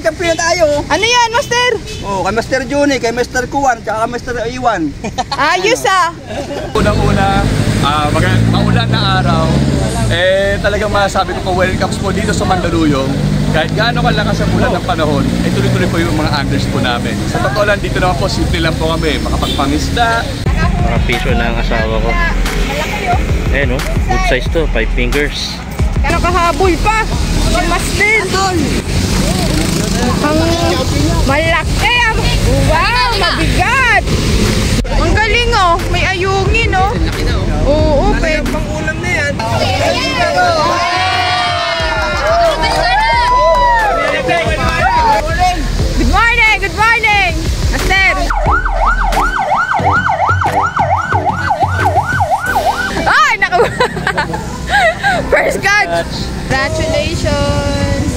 champion tayo. Ano yan, Master? Oh, kay Master Juni, kay Master Kuwan, tsaka kay Master Iwan. Ayos ah. Unang-una, maulan na araw, talagang masasabi ko welcomes po dito sa Mandaluyong. Kahit gaano kalakas ang ulan ng panahon, tuloy-tuloy po yung mga anglers po namin. Sa totoo lang, dito naman po, simple lang po kami, makapagpangisda. Mga piso na ang asawa ko. Ayan o, good size to, 5 fingers. Nakahabol pa. Yung Master. Ang malaki. Wow, mabigat. Ang galing oh. May ayungin oh. Oo, pwede. Pang ulam na yan. Good morning, good morning. Master. Ay, naku. First catch. Congratulations.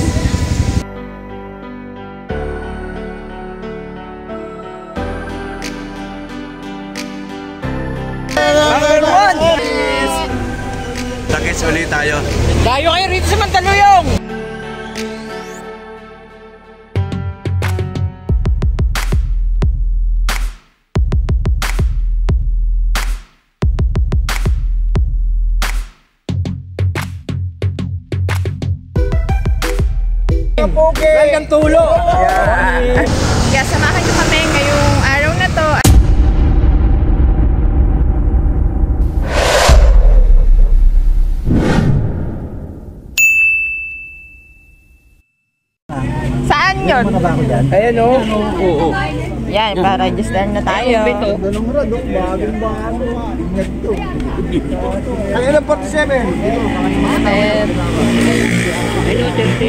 Nakits ulit tayo. Tayo kayo rito sa Mandaluyong. Welcome tulo. Kaya samahan nyo kami ngayong araw na to. Saan yun? Ayan o. Oo. Yan, pa-register na tayo. Ang ilang 47?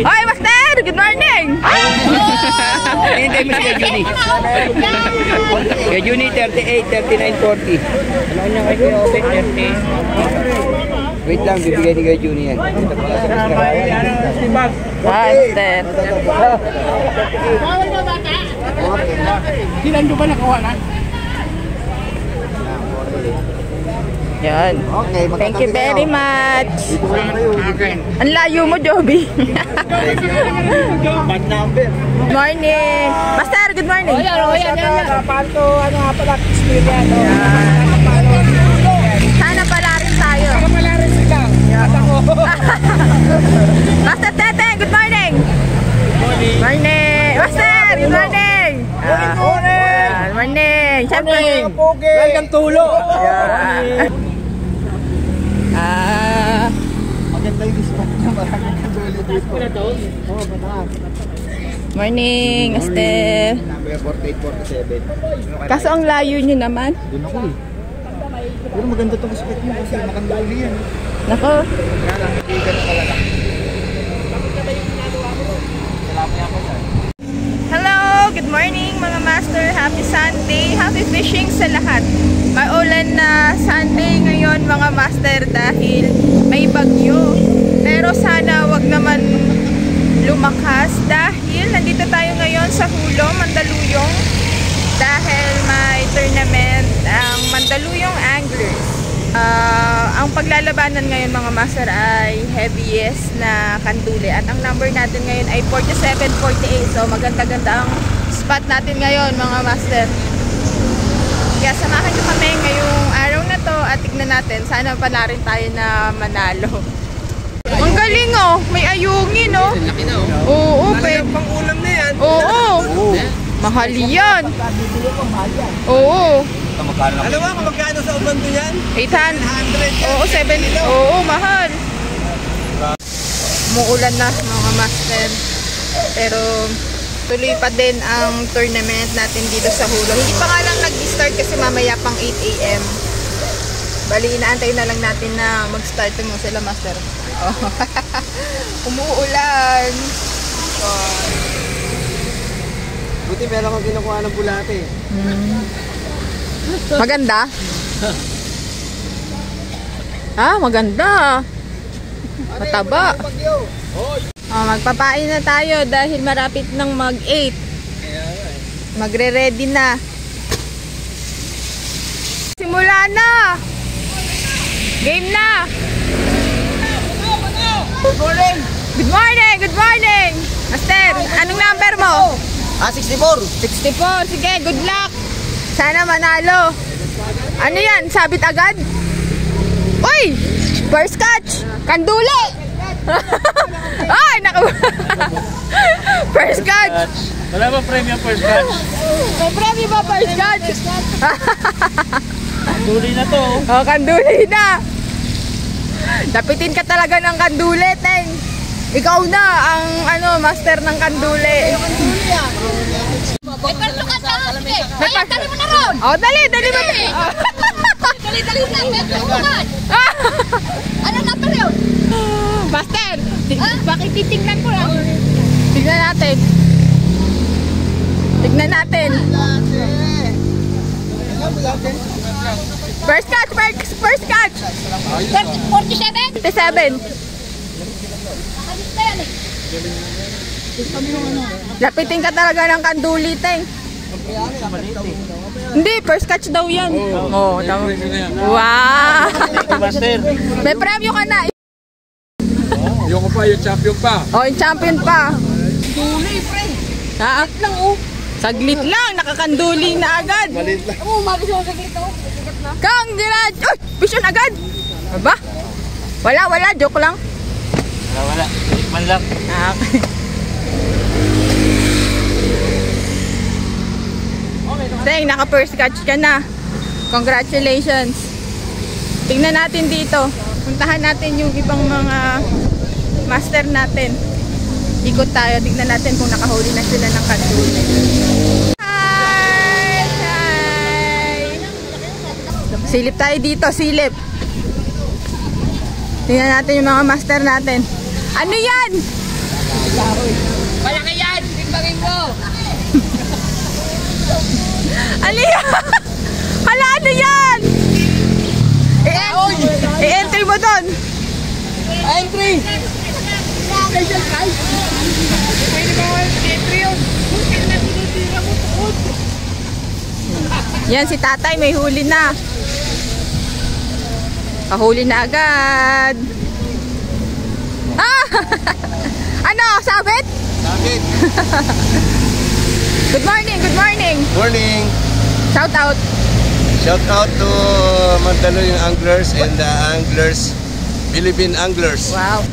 Hoy, Master! Good morning! Hintay mo si Juni. Kay Juni 38, 39, 40. Ano niya kay Kuya Obek 30? Wait lang, bibigay ni Kuya Juni yan. Master. Sinando ba nakuha na? Yan. Okay, Thank you very much. Ang layo mo, Joby. Bad number. Good morning. Master, good morning. Kapanto, ano nga pala, experience. Sana pala rin tayo. Pala rin sila. At ako. Master Tete, good morning. Morning. Morning. Master, good morning. Good morning. Good morning. Siyempre. Welcome tulo. Maganda yung spot niya. Maraming kanduli dito. Oo, mataas. Morning, Master. Number 48, 47. Kaso ang layo nyo naman. Doon ako eh. Pero maganda itong spot mo kasi makanduli yan. Nako. Kaya lang, hindi ganun talaga. Salamat ako sir. Hello, good morning mga Master. Happy Sunday. Happy fishing sa lahat. Maulan na Sunday ngayon mga Master dahil may bagyo. Pero sana wag naman lumakas dahil nandito tayo ngayon sa Hulo, Mandaluyong dahil may tournament ang Mandaluyong Anglers. Ang paglalabanan ngayon mga Master ay heaviest na kanduli at ang number natin ngayon ay 47-48. So maganda-ganda ang spot natin ngayon mga Master. Kaya samahan nyo kami ngayong araw na to at tignan natin. Sana pa na rin tayo na manalo. Ang galing oh. May ayungin oh. Laki na oh. Oo, pwede. Pang ulam na yan. Oo. Mahal yan. Oo. Alam mo kung magkano sa ubando yan? 800. Oo, 7. Oo, mahal. Umuulan na mga Master. Pero tuloy pa din ang tournament natin dito sa Hulo. Hindi pa nga lang nag-start kasi mamaya pang 8 AM. Bali, inaantay na lang natin na mag-start mo sila, Master. Oh. Umuulan. Buti meron kang kinukuha ng bulate. Maganda? Maganda. Mataba. Magpapain na tayo dahil marapit ng mag-8. Magre-ready na. Simula na. Game na. Good morning. Good morning. Good morning. Master, anong number mo? 64. 64. Sige, good luck. Sana manalo. Ano yan? Sabit agad? Uy! First catch! Kanduli! Ay, naku! First catch! Wala ba premium first catch? May premyo ba first catch? Tuloy na to. Oh, kanduli na! Dapitin ka talaga ng kanduli, Teng. Ikaw na ang master ng kanduli. May perso ka sa akin. Ay, dali mo na ron. Oh, dali mo. Dali na. May perso ka. Ano na pa rin? Master, bakit titignan ko lang? Tignan natin. First catch. 47? 57. Lapitin ka talaga ng kanduli, Teng. Hindi, first catch daw yan. Oo, tama. Wow! Master. May premyo ka na. Yung pa, yung champion pa. Oh, yung champion pa. Kanduli, pre. Ha? Saglit lang, nakakanduli na agad. Oo, mabis mo saglit ako. Congrats! Uy, vision agad. Aba? Wala, joke lang. Wala. Tikman lang. Okay. Teng, naka first catch ka na. Congratulations. Tingnan natin dito. Puntahan natin yung ibang mga master natin. Ikot tayo. Tingnan natin kung nakahuli na sila ng kanduli. Hi! Silip tayo dito, silip. Tingnan natin yung mga master natin. Ano yan? Malaki yan! Timbangin ko! Ano yan? Hala, ano yan? I-entry mo doon. Entry! Special prize! Pwede ba entry yun? Yan, si tatay may huli na. Kahuli na agad. Ah! Ano? Sabit? Sabit. Good morning. Morning. Shout out. Shout out to Mandaluyong anglers and the anglers, Philippine anglers. Wow.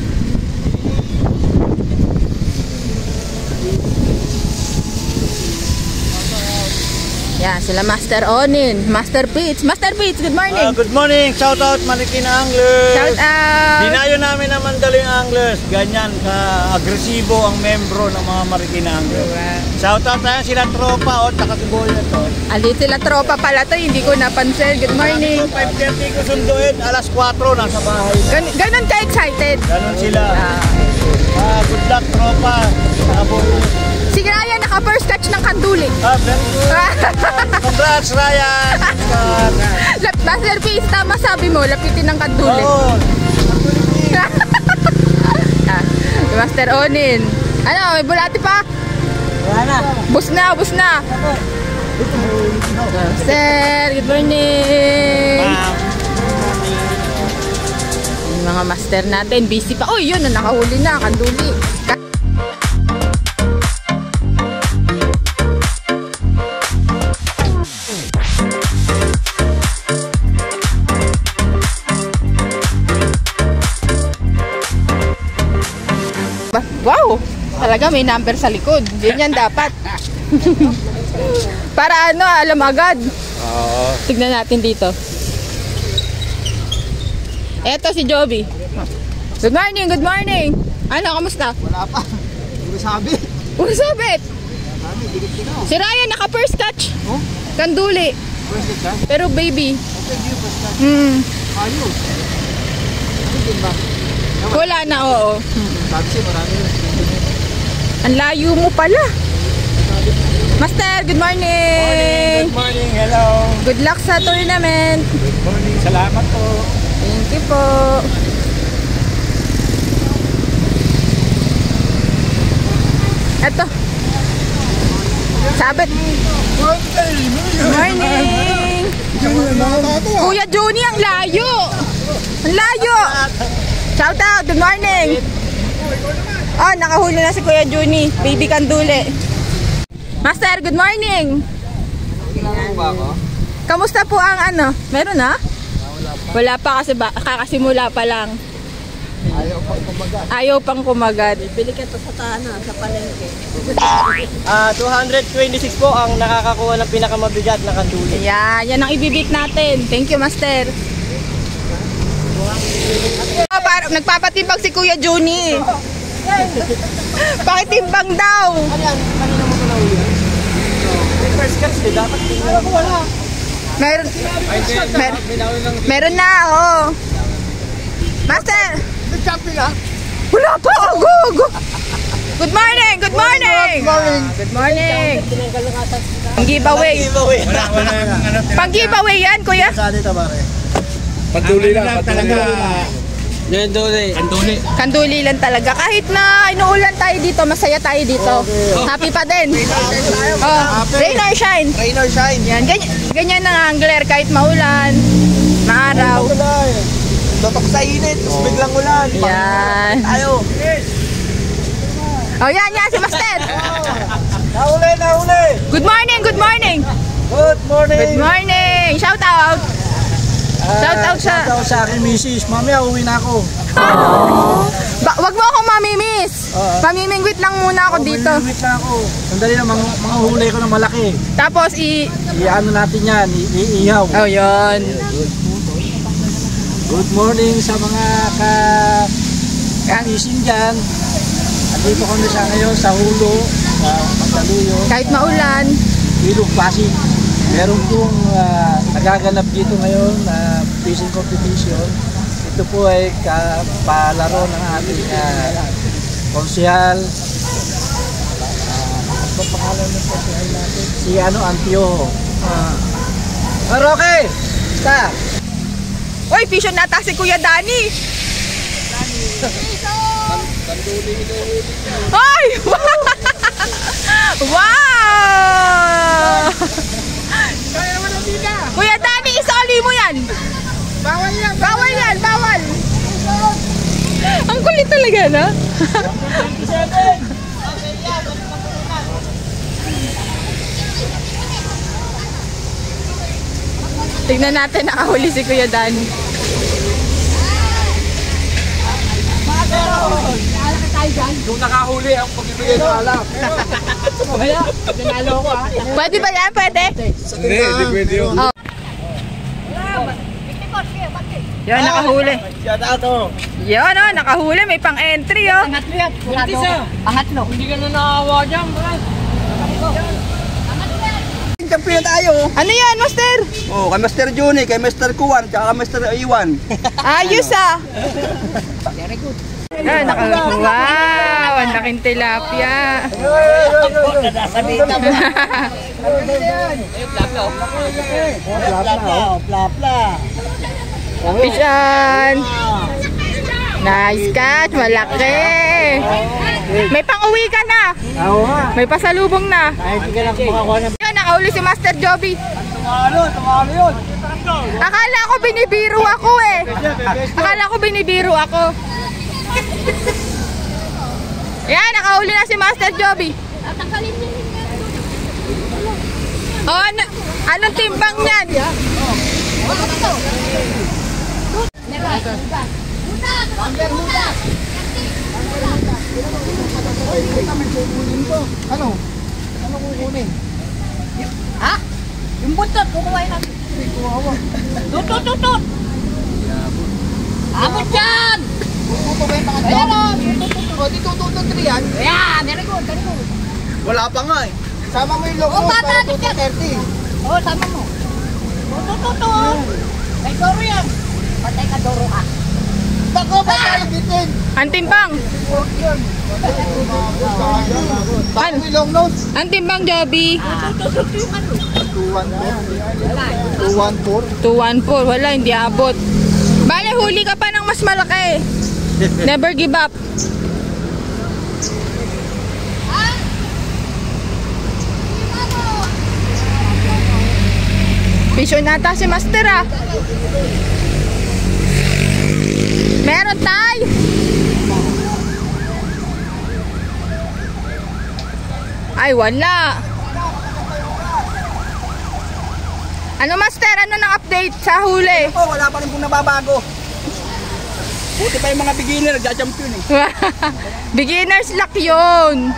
Yan, sila Master Onin, Master Pitts. Master Pitts, good morning. Good morning! Shout out Marikina Anglers! Shout out. Dinayo namin ang Mandaluyong Anglers. Ganyan ka-agresibo ang membro ng mga Marikina Anglers. Shout out tayo sila tropa o takasiboyan to. Alit sila tropa pala to, hindi ko napansin. Good morning. 5:30 ko sunduin, alas 4 nasa bahay na. Ganun ka-excited. Ganon sila. Good luck tropa. Si Ryan naka-first catch ng kanduli. Very good. Congrats Ryan! Master Pitts, tama sabi mo, lapitin ng kanduli. Oo. Master Onin. Ano, may bulati pa? Wala na. Bus na. Sir, good morning. Yung mga master natin, busy pa. Oh, yun, nakahuli na, kanduli. Wow! Talaga may number sa likod. Ganyan dapat. Para alam agad. Tignan natin dito. Eto si Joby. Good morning. Ano, kamusta? Wala pa. Puro sabit. Si Ryan naka first catch. Kanduli. First catch ha? Pero baby. Okay, di first catch. Ayos. Ano din ba? Wala na, oo. Sabi siya marami yun. Ang layo mo pala. Master, good morning. Good morning, hello. Good luck sa tournament. Good morning, salamat po. Thank you po. Eto. Sabit. Morning. Kuya Juni, ang layo. Ang layo. Shout out, good morning. Oh, nakahuli na si Kuya Juni. Baby kanduli. Master, good morning. Kamusta po ang ano? Meron na? Wala pa kasi kakasimula pa lang. Ayaw pang kumagat. Bili ka to sa palengke. 226 po ang nakakakuha ng pinakamabigat na kanduli. Yan ang ibibit natin. Thank you, Master. Nagpapatimbang si Kuya Juni. Pakitimbang daw. Meron na, oh. Master. Wala pa. Go. Good morning. Good morning. Good morning. Pang-giveaway. Pang-giveaway yan, Kuya. Pagduli lang. Kanduli lang talaga. Kahit na inuulan tayo dito, masaya tayo dito. Happy pa din. Oh, rain or shine. Rain or shine. Yan, ganyan ang angler kahit maulan, maaraw. Totok sa init, tapos biglang ulan. Yan. Tayo. Oh, yan si Master. Nahuli. Good morning. Good morning. Good morning. Shout out. Shout out sa akin, Mrs. Mamaya uwi na ako. Wag mo akong mamimiss. Mamimingwit lang muna ako dito. Mamimingwit na ako. Sandali na, mga huli ko na malaki. Tapos i-ano natin yan, iihaw. Oh, yun. Good morning sa mga ka-fishing dyan. Andito kami sa ngayon sa Hulo, sa Mandaluyong. Kahit maulan. Ilog Pasig. Meron pong nagaganap dito ngayon na fishing competition. Ito po ay kapalaro ng ating konsehal. Ano pangalan ng konsehal natin? Si Antioho. Roque! Basta! Uy, fishon nata si Kuya Danny. Ay! Wow! Kuya Danny, isali mo yan. Bawal yan. Ang kulit talaga, no? Tignan natin, nakahuli si Kuya Danny. Nung nakahuli, ang pag-ibigay ng alak. Pwede ba yan? Pwede? Hindi pwede yun. Oh. Yan, nakahuli. Shout out to! Yan, oh, nakahuli. May pang-entry, oh. Pangatlo. Hindi ka na nakawa dyan, Champion tayo. Ano yan, Master? Oh, kay Master Juni, kay Master Kuwan, tsaka kay Master Iwan. Ayos, ah. Yan, wow, ang laking tilapia. Pisyan. Nice catch, malaki. May pang-uwi ka na. May pasalubong na. Yan, nakauli si Master Joby. Tumalo yun! Akala ko binibiro ako eh. Yan, nakauli na si Master Joby. Oh, anong timbang niyan? Ano kukunin? Ha? Yung buntot, kukuhain natin. Tutut! Abot dyan! Ayan o! Dito yan. Ayan, very good. Wala pa nga eh. Sama mo yung logo para 230. Oo, sama mo. Tutut! May doro yan. Patay ka doro ka. Bako ba tayo bitin? Ang timbang. Long nose. Ang timbang, Joby. 214. 214. Wala, hindi abot. Bale, huli ka pa ng mas malaki. Never give up. Pisyo nata si Master, ah. Meron tayo. Ay, wala. Ano master, ano nang update sa huli? Po, wala pa rin pong nababago. Buti pa yung mga beginner, nagja-champion eh. Beginner's luck yun.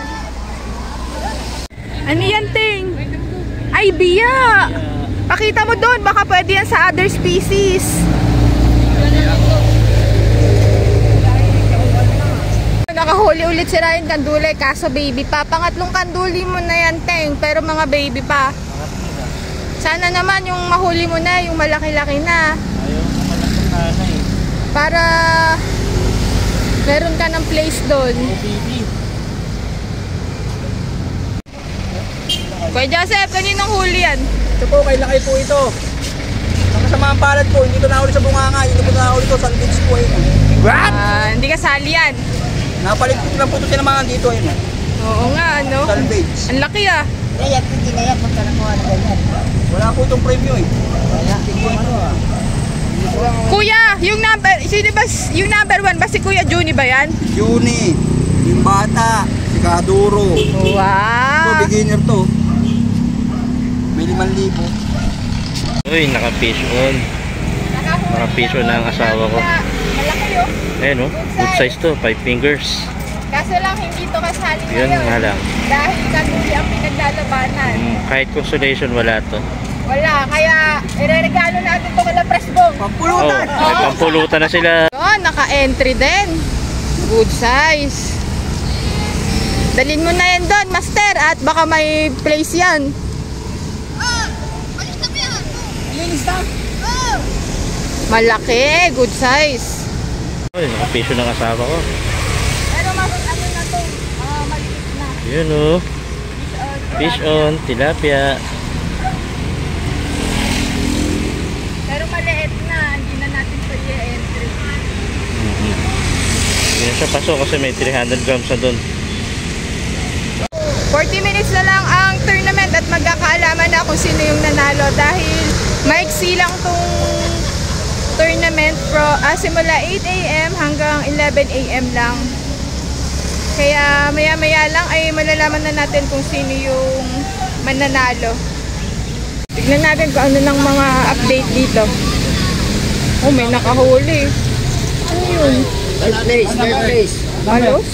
Ano yan, Ting? Ay, biya. Pakita mo doon, baka pwede yan sa other species. Nakahuli ulit si Ryan Kanduli, kaso baby pa. Pangatlong kanduli mo na yan, Ting, pero mga baby pa. Sana naman yung mahuli mo na, yung malaki-laki na. Para meron ka ng place doon. Kuya Joseph, kaninang huli yan? Ito po, kay laki po ito. Ang kasama ang palad po, hindi ito nahuli sa bunganga, hindi po nahuli ito, sandwich po ito. What? Hindi kasali yan. Napalit ko lang po ito sinamahan dito yun. Oo nga, ano? Salvage. Ang laki ah. Wala po itong premyo eh. Kuya, yung number, sino ba, yung number 1 ba si Kuya Juni ba yan? Juni, yung bata, si Kaduro. Ito, Wow! beginner to. May 5,000. Uy, naka-fish on. Naka-fish on na ang asawa ko. Malaki yun. Ayan oh, good size to, 5 fingers. Kaso lang hindi to kasali Yun ngayon. nga lang. Dahil kanuli ang pinaglalabanan. Kahit consolation wala to. Wala, kaya ireregalo natin to kala Presbong. Oh, Pampulutan! may pampulutan na sila. Yun, naka-entry din. Good size. Dalhin mo na yan doon, master, at baka may place yan. Malaki, good size. Uy, naka-fish on ang asawa ko. Pero ano na to, maliit na. Yun oh, fish on, tilapia. Pero maliit na, hindi na natin pa i-entry. Hindi na siya pasok kasi may 300 grams na doon. 40 minutes na lang ang tournament at magkakaalaman na kung sino yung nanalo dahil maiksi lang tong tournament simula 8 AM hanggang 11 AM lang. Kaya maya-maya lang ay malalaman na natin kung sino yung mananalo. Tignan natin kung ano ng mga update dito. Oh, may nakahuli. Ano yun? Third place. Malos?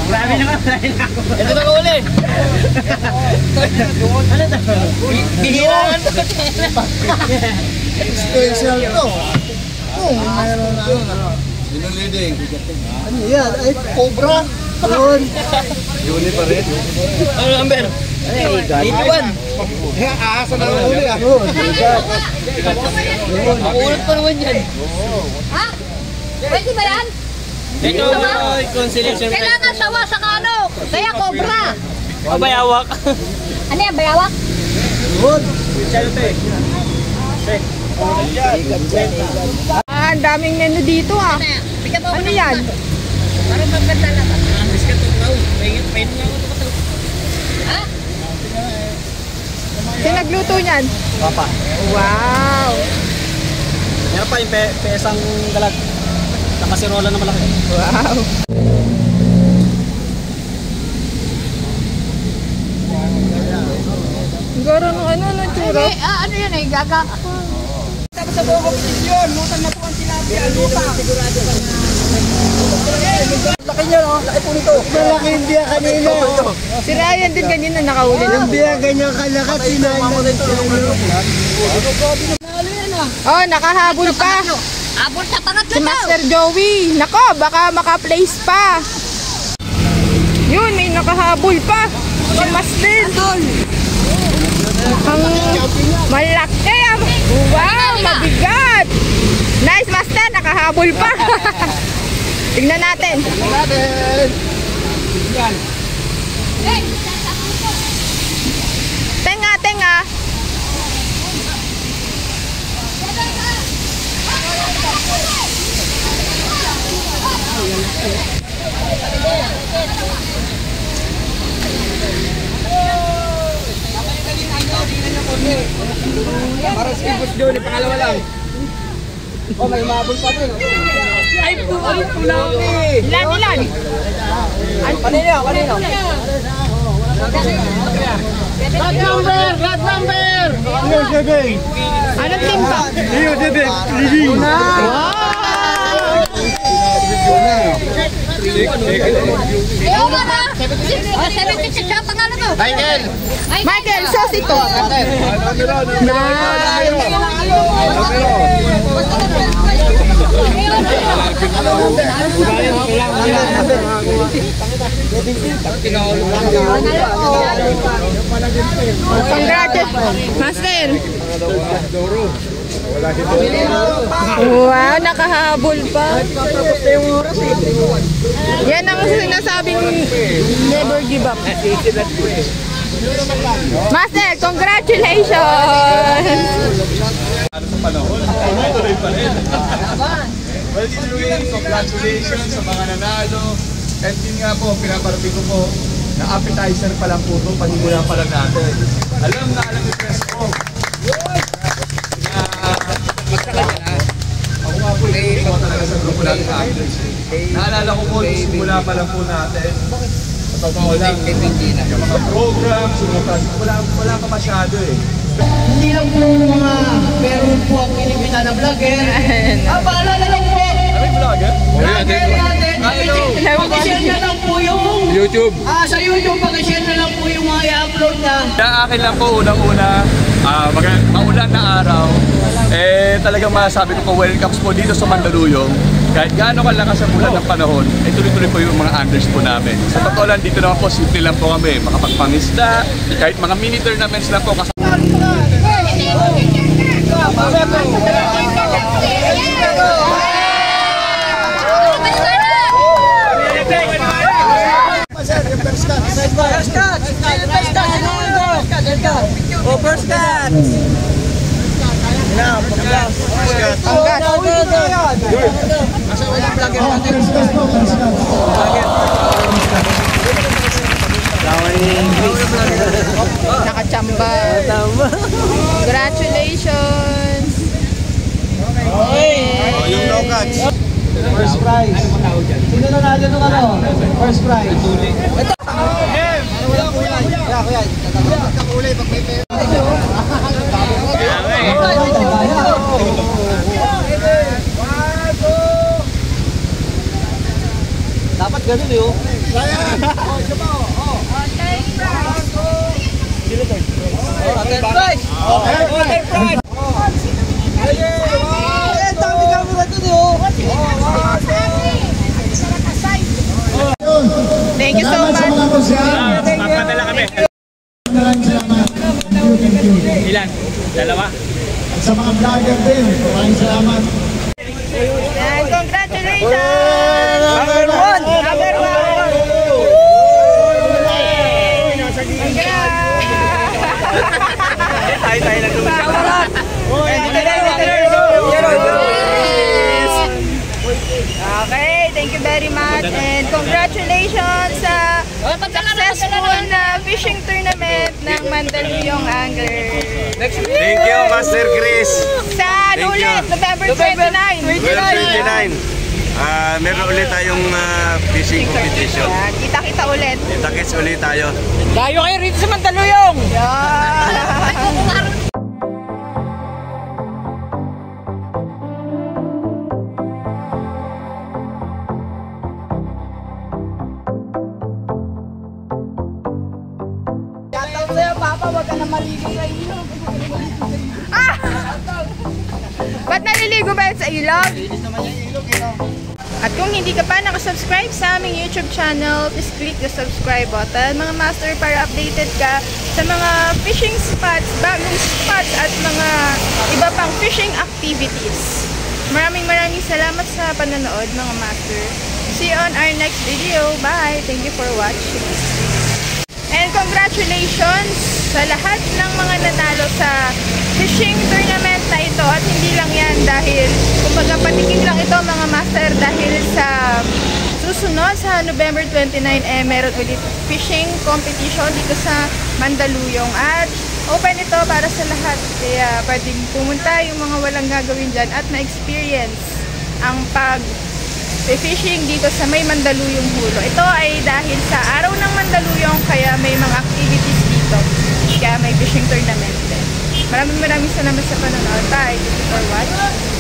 Marami naman. Ito na uli. Bihiran. Special to. Sinong leading? Ano yan? Ay, cobra. Yun. Juni pa rin. Ano number? 81. Aasa na lang uli ah. Makulat pa naman yan. Ha? Pwede ba yan? Ito ay consolation. Kailangan tawa sa kano. Kaya cobra. Bayawak. Ano yan, bayawak? Yun. Ang daming menu dito ah. Bigyan mo Ano yan? Parang maganda lang. Ha? Sino nagluto niyan? Papa. Wow! Meron pa yung pesang galag. Nakasirola na malaki. Wow! Siguro nung ano, tsura? Ano yan eh, gaga. Tapos sa buko yun. Lutan na po ang tilapia. Luta. Laki niya no? Laki po nito. Malaki yung biya kanina. Si Ryan din kanina nakahuli ng Biya ganyan kalakat. Oh, nakahabol pa. Abot sa pangatlo Si daw. Master Joey. Nako, baka maka-place pa. Yun, may nakahabol pa. Si Master. Ang malaki. Wow, mabigat. Nice, Master. Nakahabol pa. Tignan natin. Tenga, tenga. Para sa ibos doon. Pangalawa lang. Oh, may mabul pa rin. Ay, tulaki. Ilan? Kanino? Rat number! Leo Jebe! Anong team ba? Leo Jebe! Ewan na! 76 siya, pangalan mo? Michael, sos ito. Congratulations, Master. Wow, nakahabol pa. Yan ang sinasabing never give up. Master, congratulations! Ano sa panahon? Tuloy pa rin. Well, anyway, congratulations sa mga nanalo. And yun nga po, pinaparating ko po na appetizer pa lang po ito, panimula pa lang natin. Alam yung press ko. Ako nga po, ito talaga sa grupo natin actors. Naalala ko po, simula pa lang po natin. Sa totoo lang, yung mga programs, yung mga project, wala pa masyado eh. Hindi lang po mga meron po ang pinipita na vlogger. Ang paalala lang po, Ano yung vlogger? vlogger natin, pakishare na lang po yung YouTube. sa YouTube, pakishare na lang po yung mga i-upload na. Kaya akin lang po, unang-una, maulan na araw, talagang masasabi ko po, welcomes po dito sa Mandaluyong. Kahit gaano kalakas ang ulan ng panahon, tuloy-tuloy po yung mga unders po namin. Sa totoo lang, dito naman po, simple lang po kami, makapagpangisda, kahit mga mini tournaments lang po. First cut! Nakachamba. Congratulations! Yung no catch. First prize. Sino na natin nung ano? First prize. Dapat ganun yun. Thank you so much. Papadala kami. Ilan? Dalawa? Sa mga vlogger din, maraming salamat. And congratulations! Number one! Tayo lang naman. Okay, thank you very much and congratulations sa successful na fishing tournament ng Mandaluyong Angler. Thank you, Master Chris. Sa ulit, November 29. 29. Meron ulit tayong fishing competition. Kita-kita ulit. Kita-kits ulit tayo. Tayo kayo rito sa Mandaluyong! Yeah. Ba't naliligo ba yun sa ilog? At kung hindi ka pa nakasubscribe sa aming YouTube channel, please click the subscribe button, mga master, para updated ka sa mga fishing spots, bagong spots, at mga iba pang fishing activities. Maraming salamat sa panonood, mga master. See you on our next video. Bye! Thank you for watching. And congratulations sa lahat ng mga nanalo sa fishing tournament na ito. At hindi lang yan dahil, kumbaga patikim lang ito, mga master, dahil sa susunod sa November 29 meron ulit fishing competition dito sa Mandaluyong. At open ito para sa lahat. Kaya pwedeng pumunta yung mga walang gagawin dyan at ma-experience ang fishing dito sa may Mandaluyong Hulo. Ito ay dahil sa araw ng Mandaluyong kaya may mga activities dito. Kaya may fishing tournament din. Maraming salamat sa panonood. Bye. Thank you for watching.